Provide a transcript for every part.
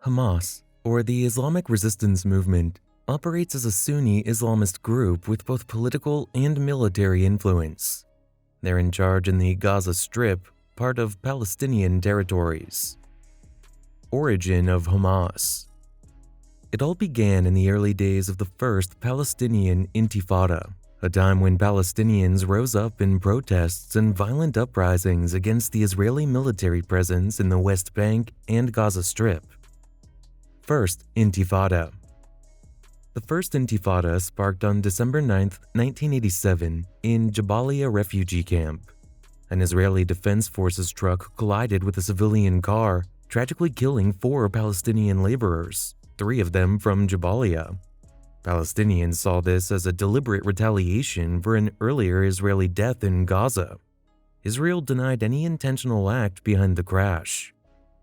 Hamas, or the Islamic Resistance Movement, operates as a Sunni Islamist group with both political and military influence. They're in charge in the Gaza Strip, part of Palestinian territories. Origin of Hamas. It all began in the early days of the first Palestinian Intifada, a time when Palestinians rose up in protests and violent uprisings against the Israeli military presence in the West Bank and Gaza Strip. First Intifada. The first Intifada sparked on December 9, 1987, in Jabalia refugee camp. An Israeli Defense Forces truck collided with a civilian car, tragically killing 4 Palestinian laborers, 3 of them from Jabalia. Palestinians saw this as a deliberate retaliation for an earlier Israeli death in Gaza. Israel denied any intentional act behind the crash.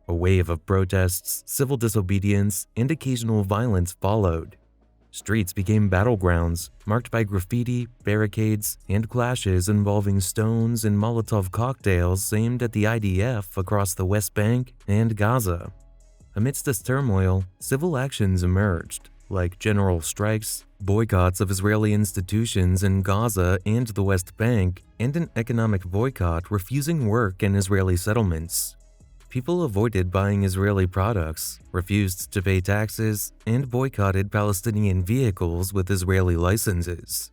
A wave of protests, civil disobedience, and occasional violence followed. Streets became battlegrounds, marked by graffiti, barricades, and clashes involving stones and Molotov cocktails aimed at the IDF across the West Bank and Gaza. Amidst this turmoil, civil actions emerged, like general strikes, boycotts of Israeli institutions in Gaza and the West Bank, and an economic boycott refusing work in Israeli settlements. People avoided buying Israeli products, refused to pay taxes, and boycotted Palestinian vehicles with Israeli licenses.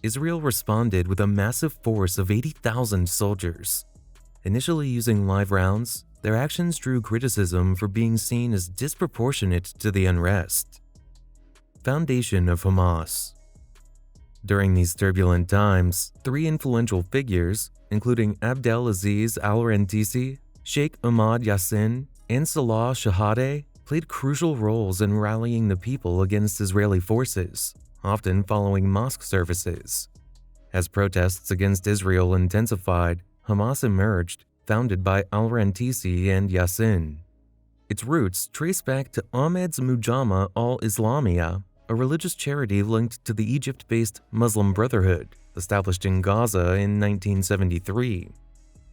Israel responded with a massive force of 80,000 soldiers. Initially using live rounds, their actions drew criticism for being seen as disproportionate to the unrest. Foundation of Hamas. During these turbulent times, 3 influential figures, including Abdel Aziz al-Rantisi, Sheikh Ahmed Yassin, and Salah Shahadeh, played crucial roles in rallying the people against Israeli forces, often following mosque services. As protests against Israel intensified, Hamas emerged, founded by al-Rantisi and Yassin. Its roots trace back to Ahmed's Mujama al-Islamiya, a religious charity linked to the Egypt-based Muslim Brotherhood, established in Gaza in 1973.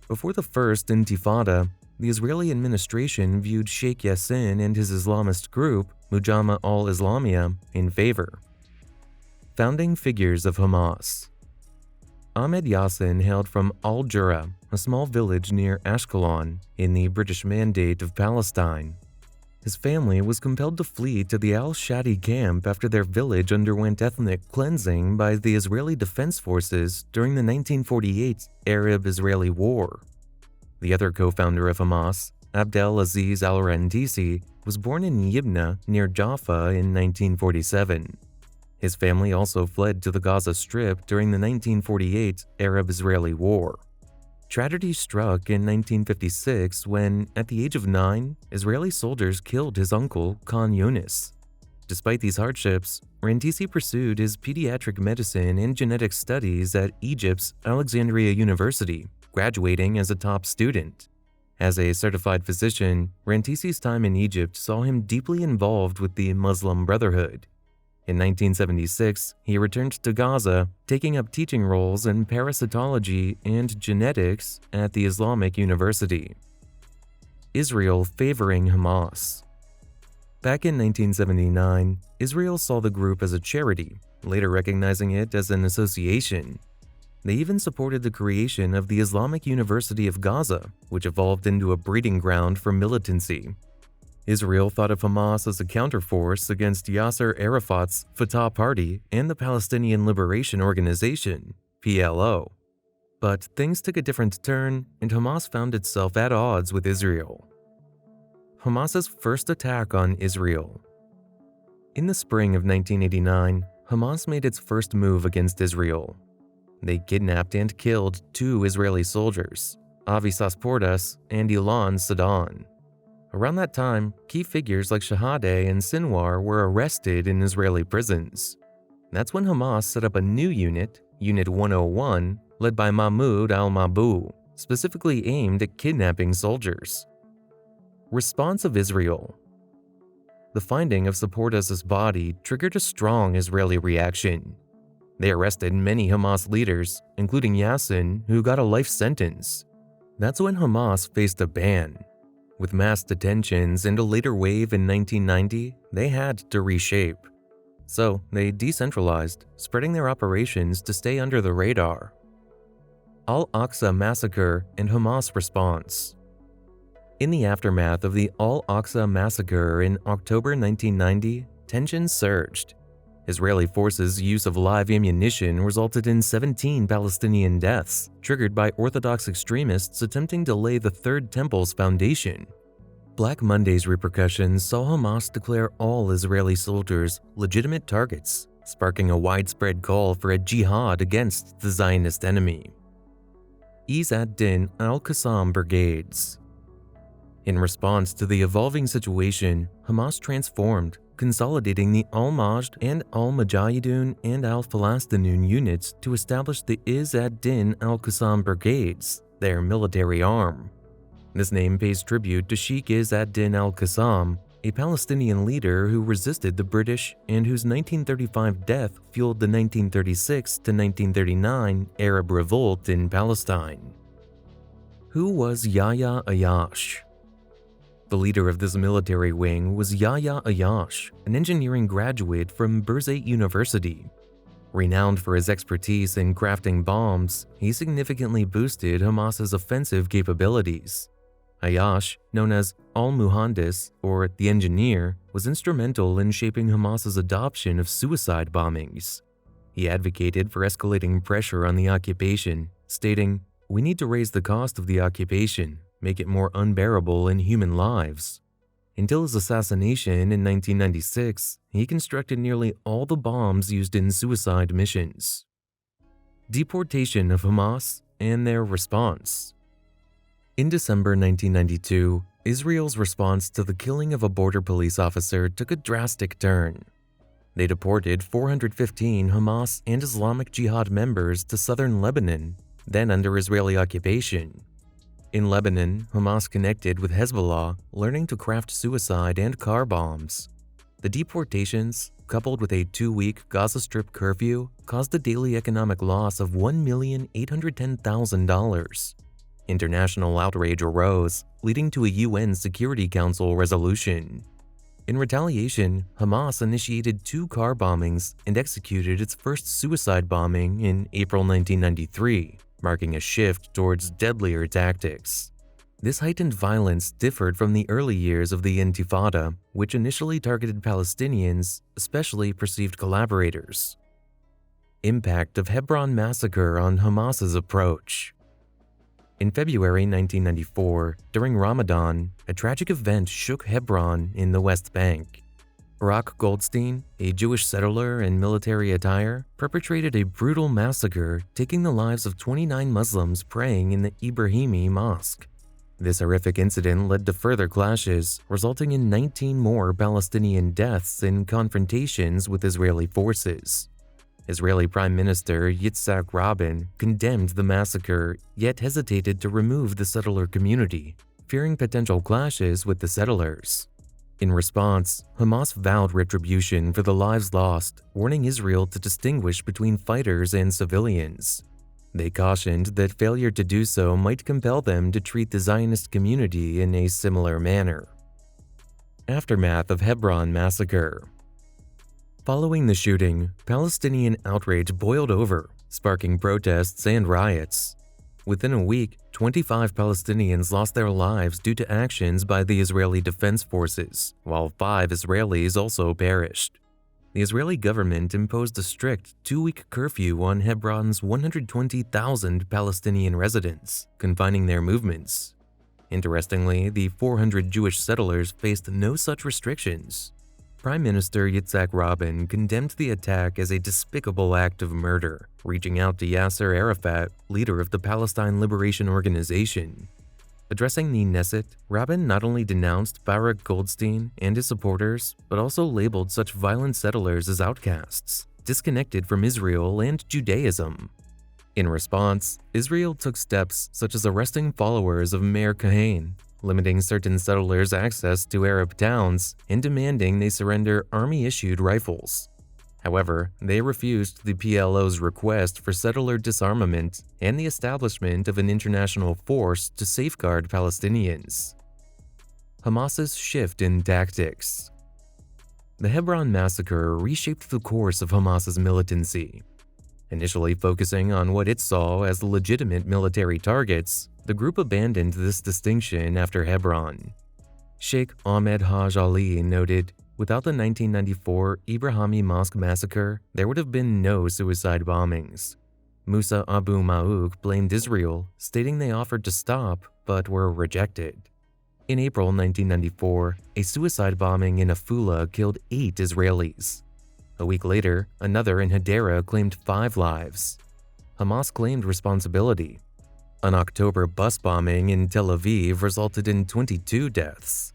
Before the first Intifada, the Israeli administration viewed Sheikh Yassin and his Islamist group, Mujama al-Islamiya, in favor. Founding figures of Hamas. Ahmed Yassin hailed from Al-Jura, a small village near Ashkelon, in the British Mandate of Palestine. His family was compelled to flee to the al-Shadi camp after their village underwent ethnic cleansing by the Israeli Defense Forces during the 1948 Arab-Israeli War. The other co-founder of Hamas, Abdel Aziz al-Rantisi, was born in Yibna near Jaffa in 1947. His family also fled to the Gaza Strip during the 1948 Arab-Israeli War. Tragedy struck in 1956 when, at the age of 9, Israeli soldiers killed his uncle, Khan Yunis. Despite these hardships, Rantisi pursued his pediatric medicine and genetic studies at Egypt's Alexandria University, graduating as a top student. As a certified physician, Rantisi's time in Egypt saw him deeply involved with the Muslim Brotherhood. In 1976, he returned to Gaza, taking up teaching roles in parasitology and genetics at the Islamic University. Israel favoring Hamas. Back in 1979, Israel saw the group as a charity, later recognizing it as an association. They even supported the creation of the Islamic University of Gaza, which evolved into a breeding ground for militancy. Israel thought of Hamas as a counterforce against Yasser Arafat's Fatah Party and the Palestinian Liberation Organization, PLO. But things took a different turn, and Hamas found itself at odds with Israel. Hamas's first attack on Israel. In the spring of 1989, Hamas made its first move against Israel. They kidnapped and killed 2 Israeli soldiers, Avi Sasportas and Ilan Sadan. Around that time, key figures like Shahadeh and Sinwar were arrested in Israeli prisons. That's when Hamas set up a new unit, Unit 101, led by Mahmoud al-Mabu, specifically aimed at kidnapping soldiers. Response of Israel. The finding of Saportas' body triggered a strong Israeli reaction. They arrested many Hamas leaders, including Yassin, who got a life sentence. That's when Hamas faced a ban. With mass detentions and a later wave in 1990, they had to reshape. So they decentralized, spreading their operations to stay under the radar. Al-Aqsa Massacre and Hamas response. In the aftermath of the al-Aqsa Massacre in October 1990, tensions surged. Israeli forces' use of live ammunition resulted in 17 Palestinian deaths, triggered by Orthodox extremists attempting to lay the Third Temple's foundation. Black Monday's repercussions saw Hamas declare all Israeli soldiers legitimate targets, sparking a widespread call for a jihad against the Zionist enemy. Izz ad-Din al-Qassam Brigades. In response to the evolving situation, Hamas transformed, consolidating the al-Majd and al-Mujahideen and al-Falastinun units to establish the Izz ad-Din al-Qassam Brigades, their military arm. This name pays tribute to Sheikh Izz ad-Din al-Qassam, a Palestinian leader who resisted the British and whose 1935 death fueled the 1936 to 1939 Arab revolt in Palestine. Who was Yahya Ayyash? The leader of this military wing was Yahya Ayyash, an engineering graduate from Birzeit University. Renowned for his expertise in crafting bombs, he significantly boosted Hamas's offensive capabilities. Ayyash, known as al-Muhandis, or the engineer, was instrumental in shaping Hamas's adoption of suicide bombings. He advocated for escalating pressure on the occupation, stating, "We need to raise the cost of the occupation, make it more unbearable in human lives." Until his assassination in 1996, he constructed nearly all the bombs used in suicide missions. Deportation of Hamas and their response. In December 1992, Israel's response to the killing of a border police officer took a drastic turn. They deported 415 Hamas and Islamic Jihad members to southern Lebanon, then under Israeli occupation. In Lebanon, Hamas connected with Hezbollah, learning to craft suicide and car bombs. The deportations, coupled with a 2-week Gaza Strip curfew, caused a daily economic loss of $1,810,000. International outrage arose, leading to a UN Security Council resolution. In retaliation, Hamas initiated 2 car bombings and executed its first suicide bombing in April 1993, marking a shift towards deadlier tactics. This heightened violence differed from the early years of the Intifada, which initially targeted Palestinians, especially perceived collaborators. Impact of Hebron Massacre on Hamas's approach. In February 1994, during Ramadan, a tragic event shook Hebron in the West Bank. Barak Goldstein, a Jewish settler in military attire, perpetrated a brutal massacre, taking the lives of 29 Muslims praying in the Ibrahimi Mosque. This horrific incident led to further clashes, resulting in 19 more Palestinian deaths in confrontations with Israeli forces. Israeli Prime Minister Yitzhak Rabin condemned the massacre, yet hesitated to remove the settler community, fearing potential clashes with the settlers. In response, Hamas vowed retribution for the lives lost, warning Israel to distinguish between fighters and civilians. They cautioned that failure to do so might compel them to treat the Zionist community in a similar manner. Aftermath of Hebron Massacre. Following the shooting, Palestinian outrage boiled over, sparking protests and riots. Within a week, 25 Palestinians lost their lives due to actions by the Israeli Defense Forces, while 5 Israelis also perished. The Israeli government imposed a strict 2-week curfew on Hebron's 120,000 Palestinian residents, confining their movements. Interestingly, the 400 Jewish settlers faced no such restrictions. Prime Minister Yitzhak Rabin condemned the attack as a despicable act of murder, reaching out to Yasser Arafat, leader of the Palestine Liberation Organization. Addressing the Knesset, Rabin not only denounced Barak Goldstein and his supporters, but also labeled such violent settlers as outcasts, disconnected from Israel and Judaism. In response, Israel took steps such as arresting followers of Meir Kahane, limiting certain settlers' access to Arab towns, and demanding they surrender army-issued rifles. However, they refused the PLO's request for settler disarmament and the establishment of an international force to safeguard Palestinians. Hamas's shift in tactics. The Hebron massacre reshaped the course of Hamas's militancy. Initially focusing on what it saw as legitimate military targets, the group abandoned this distinction after Hebron. Sheikh Ahmed Yassin noted, "Without the 1994 Ibrahimi Mosque massacre, there would have been no suicide bombings." Musa Abu Ma'ouk blamed Israel, stating they offered to stop but were rejected. In April 1994, a suicide bombing in Afula killed 8 Israelis. A week later, another in Hadera claimed 5 lives. Hamas claimed responsibility. An October bus bombing in Tel Aviv resulted in 22 deaths.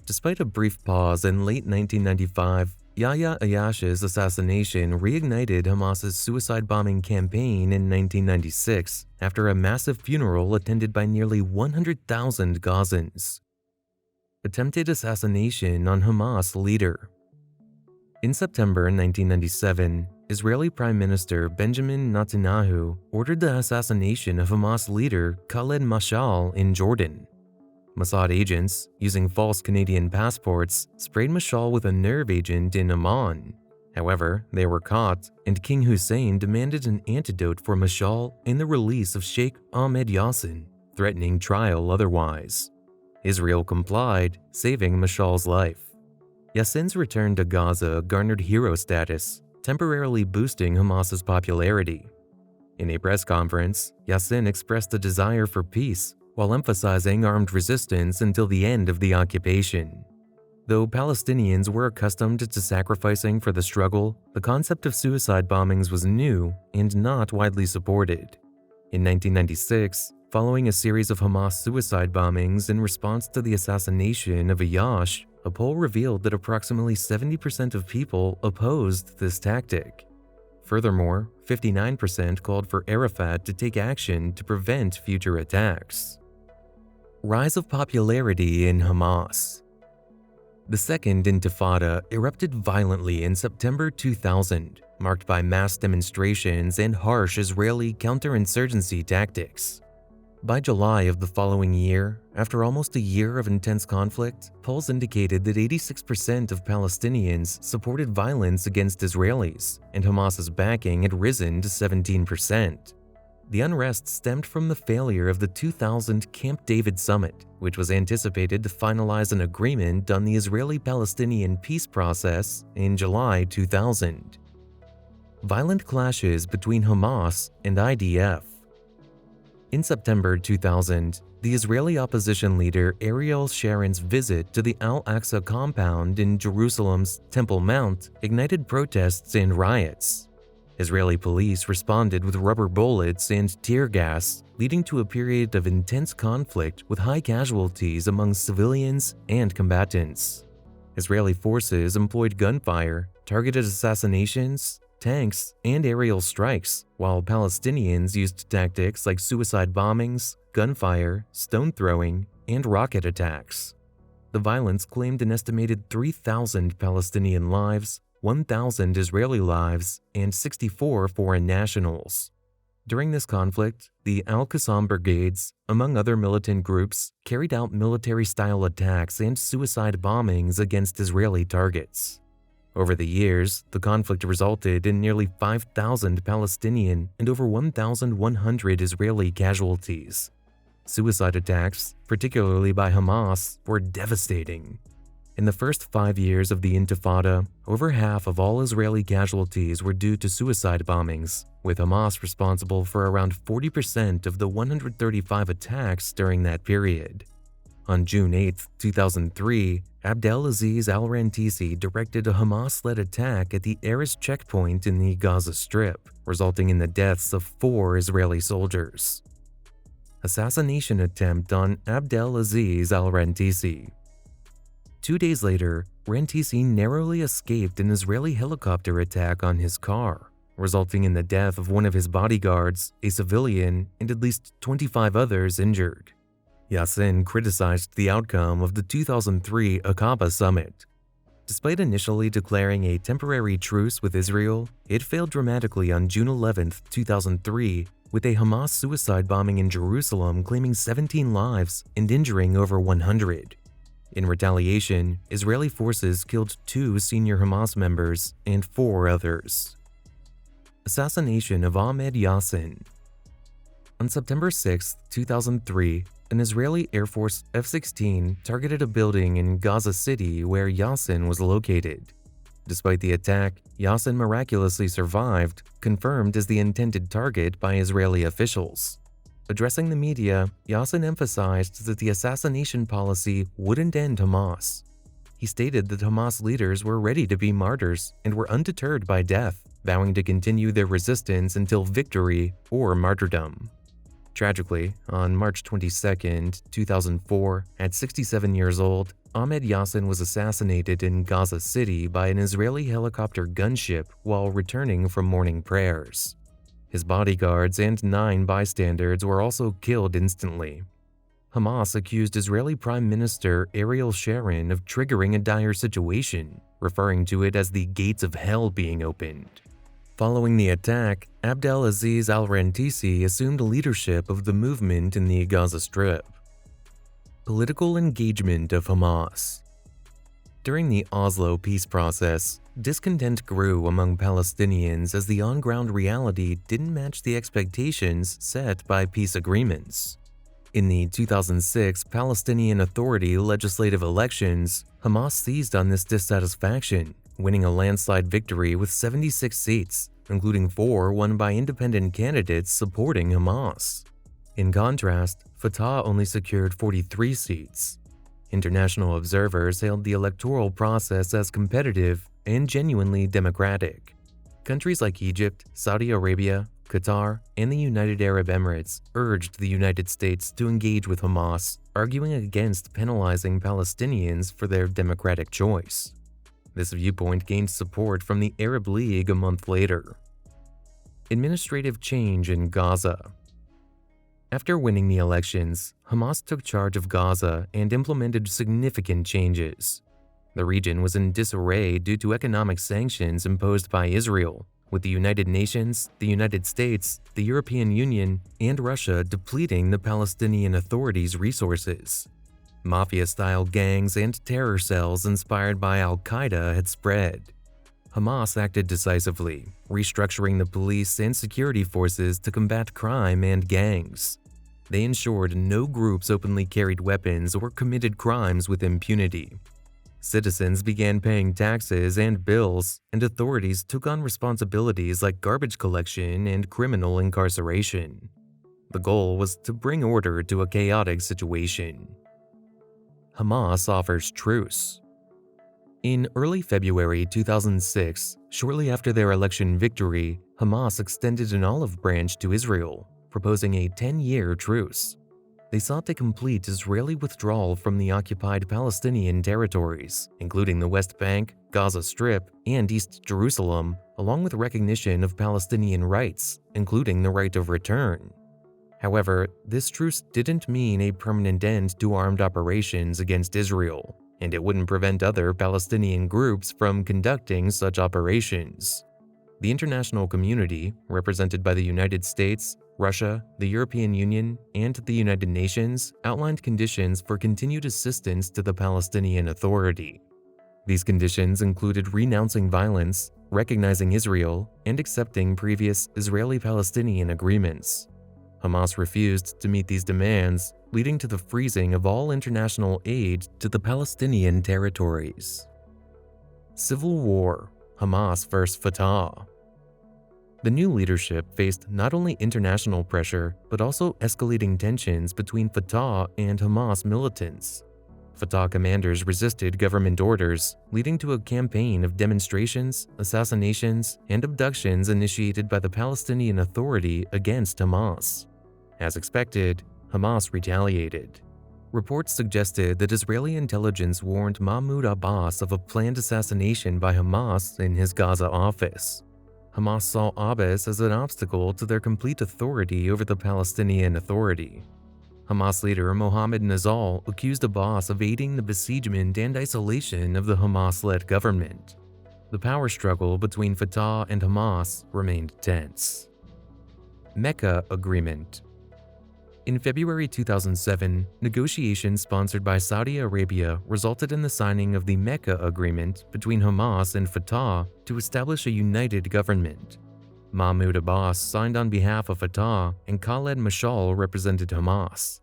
Despite a brief pause in late 1995, Yahya Ayyash's assassination reignited Hamas's suicide bombing campaign in 1996 after a massive funeral attended by nearly 100,000 Gazans. Attempted assassination on Hamas leader. In September 1997, Israeli Prime Minister Benjamin Netanyahu ordered the assassination of Hamas leader Khaled Mashal in Jordan. Mossad agents, using false Canadian passports, sprayed Mashal with a nerve agent in Amman. However, they were caught, and King Hussein demanded an antidote for Mashal in the release of Sheikh Ahmed Yassin, threatening trial otherwise. Israel complied, saving Mashal's life. Yassin's return to Gaza garnered hero status, temporarily boosting Hamas's popularity. In a press conference, Yassin expressed a desire for peace while emphasizing armed resistance until the end of the occupation. Though Palestinians were accustomed to sacrificing for the struggle, the concept of suicide bombings was new and not widely supported. In 1996, following a series of Hamas suicide bombings in response to the assassination of Ayyash, a poll revealed that approximately 70% of people opposed this tactic. Furthermore, 59% called for Arafat to take action to prevent future attacks. Rise of popularity in Hamas. The Second Intifada erupted violently in September 2000, marked by mass demonstrations and harsh Israeli counterinsurgency tactics. By July of the following year, after almost a year of intense conflict, polls indicated that 86% of Palestinians supported violence against Israelis, and Hamas's backing had risen to 17%. The unrest stemmed from the failure of the 2000 Camp David summit, which was anticipated to finalize an agreement on the Israeli-Palestinian peace process in July 2000. Violent clashes between Hamas and IDF. In September 2000, the Israeli opposition leader Ariel Sharon's visit to the Al-Aqsa compound in Jerusalem's Temple Mount ignited protests and riots. Israeli police responded with rubber bullets and tear gas, leading to a period of intense conflict with high casualties among civilians and combatants. Israeli forces employed gunfire, targeted assassinations, tanks, and aerial strikes, while Palestinians used tactics like suicide bombings, gunfire, stone throwing, and rocket attacks. The violence claimed an estimated 3,000 Palestinian lives, 1,000 Israeli lives, and 64 foreign nationals. During this conflict, the al-Qassam Brigades, among other militant groups, carried out military-style attacks and suicide bombings against Israeli targets. Over the years, the conflict resulted in nearly 5,000 Palestinian and over 1,100 Israeli casualties. Suicide attacks, particularly by Hamas, were devastating. In the first 5 years of the Intifada, over half of all Israeli casualties were due to suicide bombings, with Hamas responsible for around 40% of the 135 attacks during that period. On June 8, 2003, Abdel Aziz al-Rantisi directed a Hamas-led attack at the Erez checkpoint in the Gaza Strip, resulting in the deaths of 4 Israeli soldiers. Assassination attempt on Abdel Aziz al-Rantisi. 2 days later, Rantisi narrowly escaped an Israeli helicopter attack on his car, resulting in the death of one of his bodyguards, a civilian, and at least 25 others injured. Yassin criticized the outcome of the 2003 Aqaba summit. Despite initially declaring a temporary truce with Israel, it failed dramatically on June 11, 2003, with a Hamas suicide bombing in Jerusalem claiming 17 lives and injuring over 100. In retaliation, Israeli forces killed 2 senior Hamas members and 4 others. Assassination of Ahmed Yassin. On September 6, 2003, an Israeli Air Force F-16 targeted a building in Gaza City where Yassin was located. Despite the attack, Yassin miraculously survived, confirmed as the intended target by Israeli officials. Addressing the media, Yassin emphasized that the assassination policy wouldn't end Hamas. He stated that Hamas leaders were ready to be martyrs and were undeterred by death, vowing to continue their resistance until victory or martyrdom. Tragically, on March 22, 2004, at 67 years old, Ahmed Yassin was assassinated in Gaza City by an Israeli helicopter gunship while returning from morning prayers. His bodyguards and 9 bystanders were also killed instantly. Hamas accused Israeli Prime Minister Ariel Sharon of triggering a dire situation, referring to it as the gates of hell being opened. Following the attack, Abdel Aziz al-Rantisi assumed leadership of the movement in the Gaza Strip. Political engagement of Hamas. During the Oslo peace process, discontent grew among Palestinians as the on-ground reality didn't match the expectations set by peace agreements. In the 2006 Palestinian Authority legislative elections, Hamas seized on this dissatisfaction, winning a landslide victory with 76 seats, including 4 won by independent candidates supporting Hamas. In contrast, Fatah only secured 43 seats. International observers hailed the electoral process as competitive and genuinely democratic. Countries like Egypt, Saudi Arabia, Qatar, and the United Arab Emirates urged the United States to engage with Hamas, arguing against penalizing Palestinians for their democratic choice. This viewpoint gained support from the Arab League a month later. Administrative change in Gaza. After winning the elections, Hamas took charge of Gaza and implemented significant changes. The region was in disarray due to economic sanctions imposed by Israel, with the United Nations, the United States, the European Union, and Russia depleting the Palestinian Authority's resources. Mafia-style gangs and terror cells inspired by al-Qaeda had spread. Hamas acted decisively, restructuring the police and security forces to combat crime and gangs. They ensured no groups openly carried weapons or committed crimes with impunity. Citizens began paying taxes and bills, and authorities took on responsibilities like garbage collection and criminal incarceration. The goal was to bring order to a chaotic situation. Hamas offers truce. In early February 2006, shortly after their election victory, Hamas extended an olive branch to Israel, proposing a 10-year truce. They sought to complete Israeli withdrawal from the occupied Palestinian territories, including the West Bank, Gaza Strip, and East Jerusalem, along with recognition of Palestinian rights, including the right of return. However, this truce didn't mean a permanent end to armed operations against Israel, and it wouldn't prevent other Palestinian groups from conducting such operations. The international community, represented by the United States, Russia, the European Union, and the United Nations, outlined conditions for continued assistance to the Palestinian Authority. These conditions included renouncing violence, recognizing Israel, and accepting previous Israeli-Palestinian agreements. Hamas refused to meet these demands, leading to the freezing of all international aid to the Palestinian territories. Civil War, Hamas vs. Fatah. The new leadership faced not only international pressure, but also escalating tensions between Fatah and Hamas militants. Fatah commanders resisted government orders, leading to a campaign of demonstrations, assassinations, and abductions initiated by the Palestinian Authority against Hamas. As expected, Hamas retaliated. Reports suggested that Israeli intelligence warned Mahmoud Abbas of a planned assassination by Hamas in his Gaza office. Hamas saw Abbas as an obstacle to their complete authority over the Palestinian Authority. Hamas leader Mohammed Nazal accused Abbas of aiding the besiegement and isolation of the Hamas-led government. The power struggle between Fatah and Hamas remained tense. Mecca Agreement. In February 2007, negotiations sponsored by Saudi Arabia resulted in the signing of the Mecca Agreement between Hamas and Fatah to establish a united government. Mahmoud Abbas signed on behalf of Fatah and Khaled Mashal represented Hamas.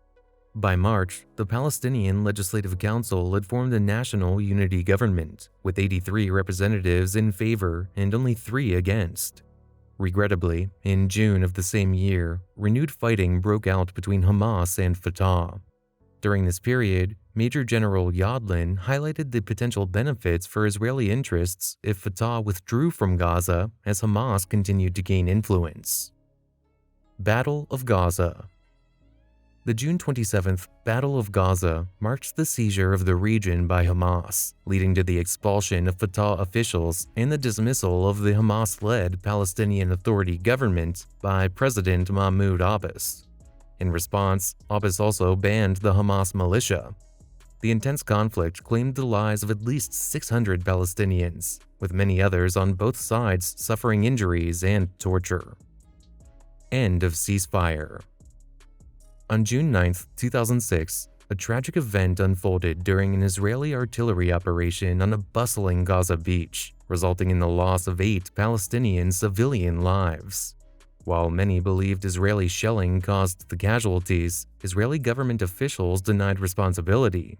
By March, the Palestinian Legislative Council had formed a national unity government, with 83 representatives in favor and only 3 against. Regrettably, in June of the same year, renewed fighting broke out between Hamas and Fatah. During this period, Major General Yadlin highlighted the potential benefits for Israeli interests if Fatah withdrew from Gaza as Hamas continued to gain influence. Battle of Gaza. The June 27th Battle of Gaza marked the seizure of the region by Hamas, leading to the expulsion of Fatah officials and the dismissal of the Hamas-led Palestinian Authority government by President Mahmoud Abbas. In response, Abbas also banned the Hamas militia. The intense conflict claimed the lives of at least 600 Palestinians, with many others on both sides suffering injuries and torture. End of ceasefire. On June 9, 2006, a tragic event unfolded during an Israeli artillery operation on a bustling Gaza beach, resulting in the loss of 8 Palestinian civilian lives. While many believed Israeli shelling caused the casualties, Israeli government officials denied responsibility.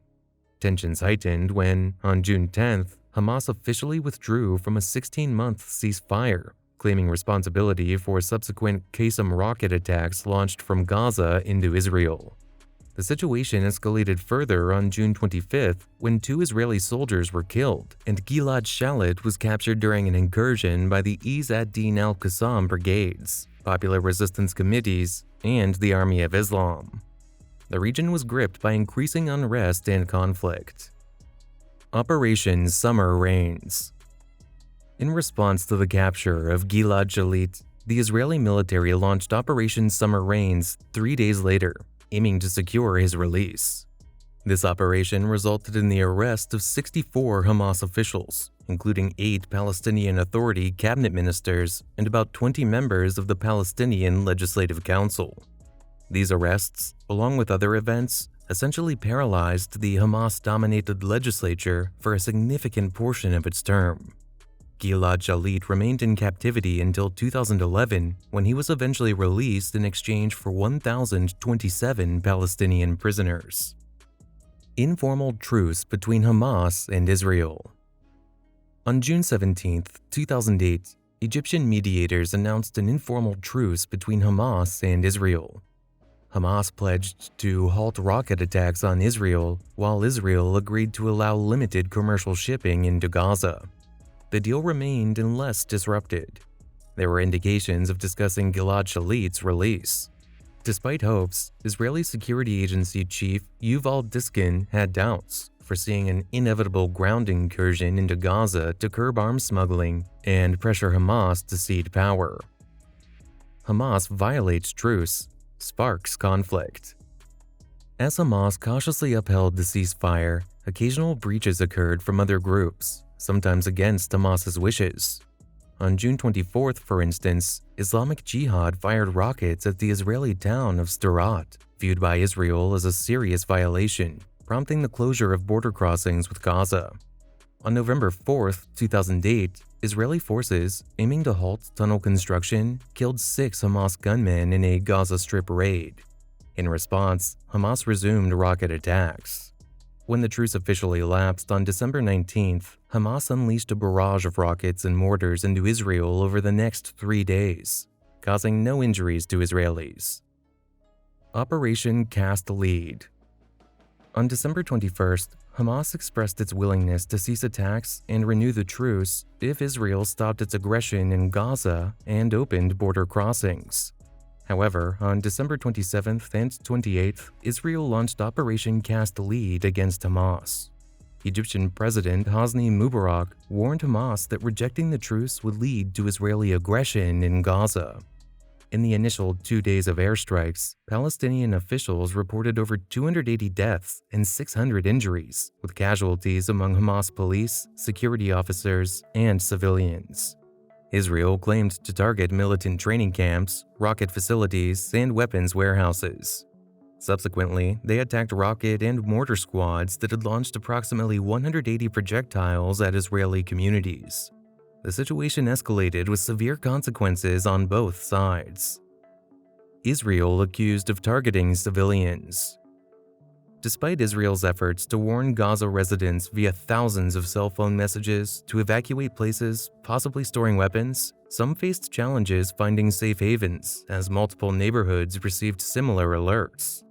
Tensions heightened when, on June 10th, Hamas officially withdrew from a 16-month ceasefire, claiming responsibility for subsequent al-Qassam rocket attacks launched from Gaza into Israel. The situation escalated further on June 25th when 2 Israeli soldiers were killed, and Gilad Shalit was captured during an incursion by the Izz ad-Din al-Qassam Brigades, Popular Resistance Committees, and the Army of Islam. The region was gripped by increasing unrest and conflict. Operation Summer Rains. In response to the capture of Gilad Shalit, the Israeli military launched Operation Summer Rains 3 days later, aiming to secure his release. This operation resulted in the arrest of 64 Hamas officials, including 8 Palestinian Authority cabinet ministers and about 20 members of the Palestinian Legislative Council. These arrests, along with other events, essentially paralyzed the Hamas-dominated legislature for a significant portion of its term. Gilad Shalit remained in captivity until 2011, when he was eventually released in exchange for 1,027 Palestinian prisoners. Informal truce between Hamas and Israel. On June 17, 2008, Egyptian mediators announced an informal truce between Hamas and Israel. Hamas pledged to halt rocket attacks on Israel, while Israel agreed to allow limited commercial shipping into Gaza. The deal remained unless disrupted. There were indications of discussing Gilad Shalit's release. Despite hopes, Israeli security agency chief Yuval Diskin had doubts, foreseeing an inevitable ground incursion into Gaza to curb arms smuggling and pressure Hamas to cede power. Hamas violates truce, sparks conflict. As Hamas cautiously upheld the ceasefire, occasional breaches occurred from other groups, sometimes against Hamas's wishes. On June 24th, for instance, Islamic Jihad fired rockets at the Israeli town of Sderot, viewed by Israel as a serious violation, prompting the closure of border crossings with Gaza. On November 4th, 2008, Israeli forces, aiming to halt tunnel construction, killed 6 Hamas gunmen in a Gaza Strip raid. In response, Hamas resumed rocket attacks. When the truce officially elapsed on December 19th, Hamas unleashed a barrage of rockets and mortars into Israel over the next 3 days, causing no injuries to Israelis. Operation Cast Lead. On December 21st, Hamas expressed its willingness to cease attacks and renew the truce if Israel stopped its aggression in Gaza and opened border crossings. However, on December 27th and 28th, Israel launched Operation Cast Lead against Hamas. Egyptian President Hosni Mubarak warned Hamas that rejecting the truce would lead to Israeli aggression in Gaza. In the initial 2 days of airstrikes, Palestinian officials reported over 280 deaths and 600 injuries, with casualties among Hamas police, security officers, and civilians. Israel claimed to target militant training camps, rocket facilities, and weapons warehouses. Subsequently, they attacked rocket and mortar squads that had launched approximately 180 projectiles at Israeli communities. The situation escalated with severe consequences on both sides. Israel accused of targeting civilians. Despite Israel's efforts to warn Gaza residents via thousands of cell phone messages to evacuate places, possibly storing weapons, some faced challenges finding safe havens as multiple neighborhoods received similar alerts.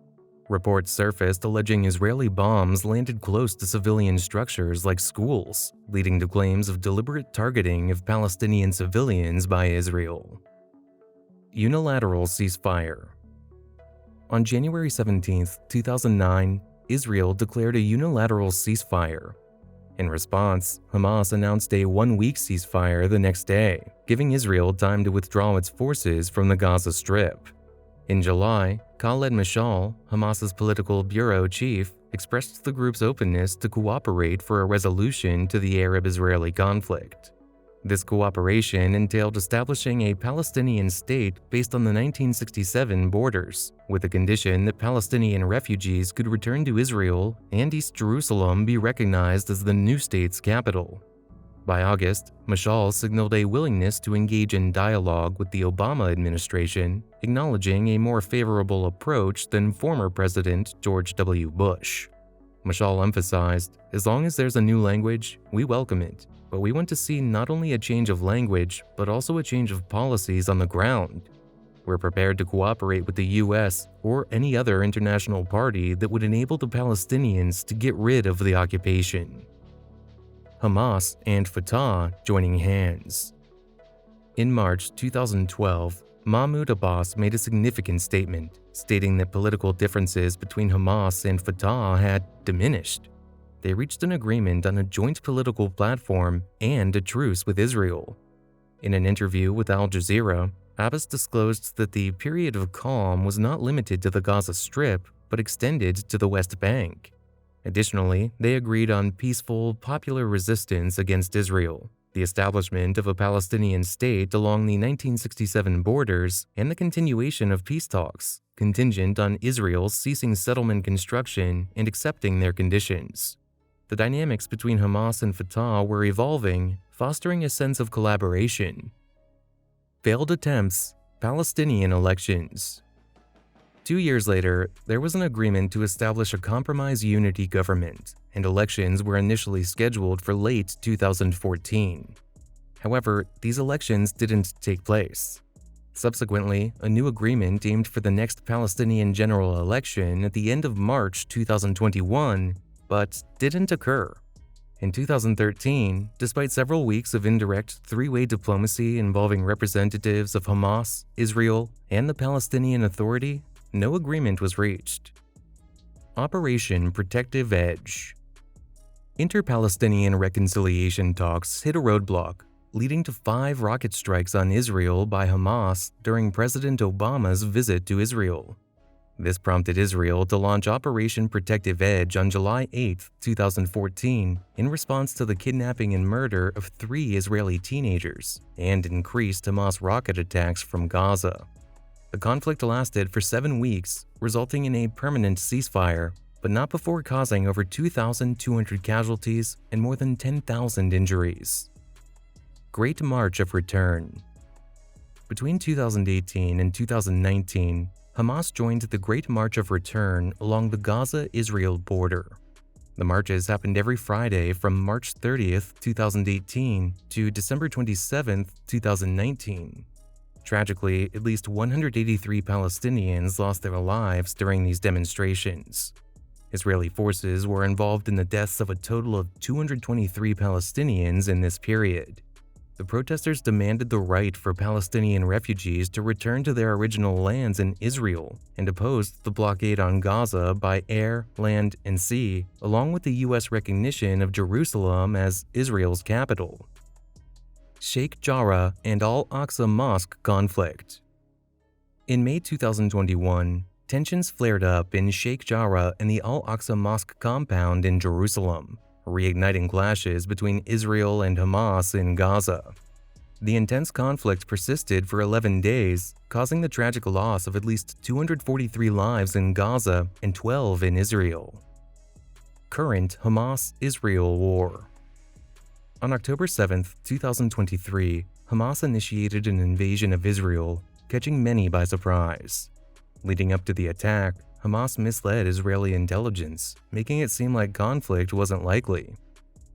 Reports surfaced alleging Israeli bombs landed close to civilian structures like schools, leading to claims of deliberate targeting of Palestinian civilians by Israel. Unilateral Ceasefire. On January 17, 2009, Israel declared a unilateral ceasefire. In response, Hamas announced a one-week ceasefire the next day, giving Israel time to withdraw its forces from the Gaza Strip. In July, Khaled Mashal, Hamas's political bureau chief, expressed the group's openness to cooperate for a resolution to the Arab-Israeli conflict. This cooperation entailed establishing a Palestinian state based on the 1967 borders, with the condition that Palestinian refugees could return to Israel and East Jerusalem be recognized as the new state's capital. By August, Mashal signaled a willingness to engage in dialogue with the Obama administration, acknowledging a more favorable approach than former President George W. Bush. Mashal emphasized, "As long as there's a new language, we welcome it, but we want to see not only a change of language, but also a change of policies on the ground. We're prepared to cooperate with the US or any other international party that would enable the Palestinians to get rid of the occupation." Hamas and Fatah joining hands. In March 2012, Mahmoud Abbas made a significant statement, stating that political differences between Hamas and Fatah had diminished. They reached an agreement on a joint political platform and a truce with Israel. In an interview with Al Jazeera, Abbas disclosed that the period of calm was not limited to the Gaza Strip, but extended to the West Bank. Additionally, they agreed on peaceful, popular resistance against Israel, the establishment of a Palestinian state along the 1967 borders, and the continuation of peace talks, contingent on Israel ceasing settlement construction and accepting their conditions. The dynamics between Hamas and Fatah were evolving, fostering a sense of collaboration. Failed attempts, Palestinian elections. 2 years later, there was an agreement to establish a compromise unity government, and elections were initially scheduled for late 2014. However, these elections didn't take place. Subsequently, a new agreement aimed for the next Palestinian general election at the end of March 2021, but didn't occur. In 2013, despite several weeks of indirect three-way diplomacy involving representatives of Hamas, Israel, and the Palestinian Authority, no agreement was reached. Operation Protective Edge. Inter-Palestinian reconciliation talks hit a roadblock, leading to 5 rocket strikes on Israel by Hamas during President Obama's visit to Israel. This prompted Israel to launch Operation Protective Edge on July 8, 2014, in response to the kidnapping and murder of 3 Israeli teenagers, and increased Hamas rocket attacks from Gaza. The conflict lasted for 7 weeks, resulting in a permanent ceasefire, but not before causing over 2,200 casualties and more than 10,000 injuries. Great March of Return. Between 2018 and 2019, Hamas joined the Great March of Return along the Gaza-Israel border. The marches happened every Friday from March 30, 2018 to December 27, 2019. Tragically, at least 183 Palestinians lost their lives during these demonstrations. Israeli forces were involved in the deaths of a total of 223 Palestinians in this period. The protesters demanded the right for Palestinian refugees to return to their original lands in Israel and opposed the blockade on Gaza by air, land, and sea, along with the U.S. recognition of Jerusalem as Israel's capital. Sheikh Jarrah and al-Aqsa Mosque conflict. In May 2021, tensions flared up in Sheikh Jarrah and the al-Aqsa Mosque compound in Jerusalem, reigniting clashes between Israel and Hamas in Gaza. The intense conflict persisted for 11 days, causing the tragic loss of at least 243 lives in Gaza and 12 in Israel. Current Hamas-Israel War. On October 7, 2023, Hamas initiated an invasion of Israel, catching many by surprise. Leading up to the attack, Hamas misled Israeli intelligence, making it seem like conflict wasn't likely.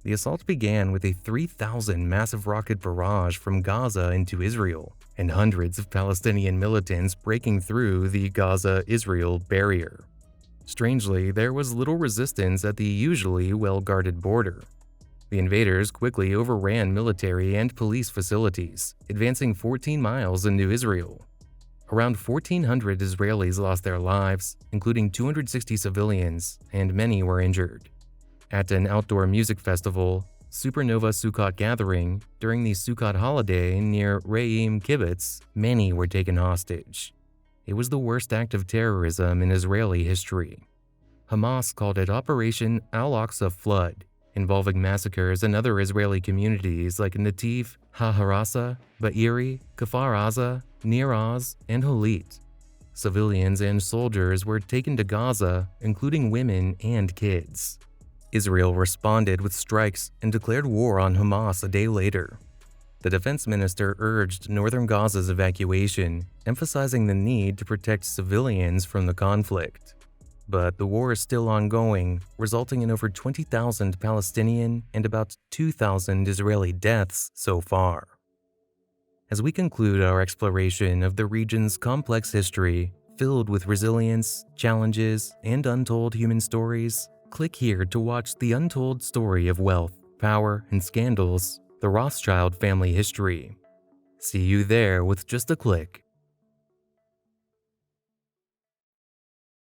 The assault began with a 3,000 massive rocket barrage from Gaza into Israel, and hundreds of Palestinian militants breaking through the Gaza-Israel barrier. Strangely, there was little resistance at the usually well-guarded border. The invaders quickly overran military and police facilities, advancing 14 miles into Israel. Around 1,400 Israelis lost their lives, including 260 civilians, and many were injured. At an outdoor music festival, Supernova Sukkot gathering, during the Sukkot holiday near Re'im Kibbutz, many were taken hostage. It was the worst act of terrorism in Israeli history. Hamas called it Operation Al-Aqsa Flood, involving massacres in other Israeli communities like Nativ, Ha-Harasa, Be'eri, Kfar Aza, Nir Oz, and Holit. Civilians and soldiers were taken to Gaza, including women and kids. Israel responded with strikes and declared war on Hamas a day later. The defense minister urged northern Gaza's evacuation, emphasizing the need to protect civilians from the conflict. But the war is still ongoing, resulting in over 20,000 Palestinian and about 2,000 Israeli deaths so far. As we conclude our exploration of the region's complex history, filled with resilience, challenges, and untold human stories, click here to watch the untold story of wealth, power, and scandals, the Rothschild family history. See you there with just a click.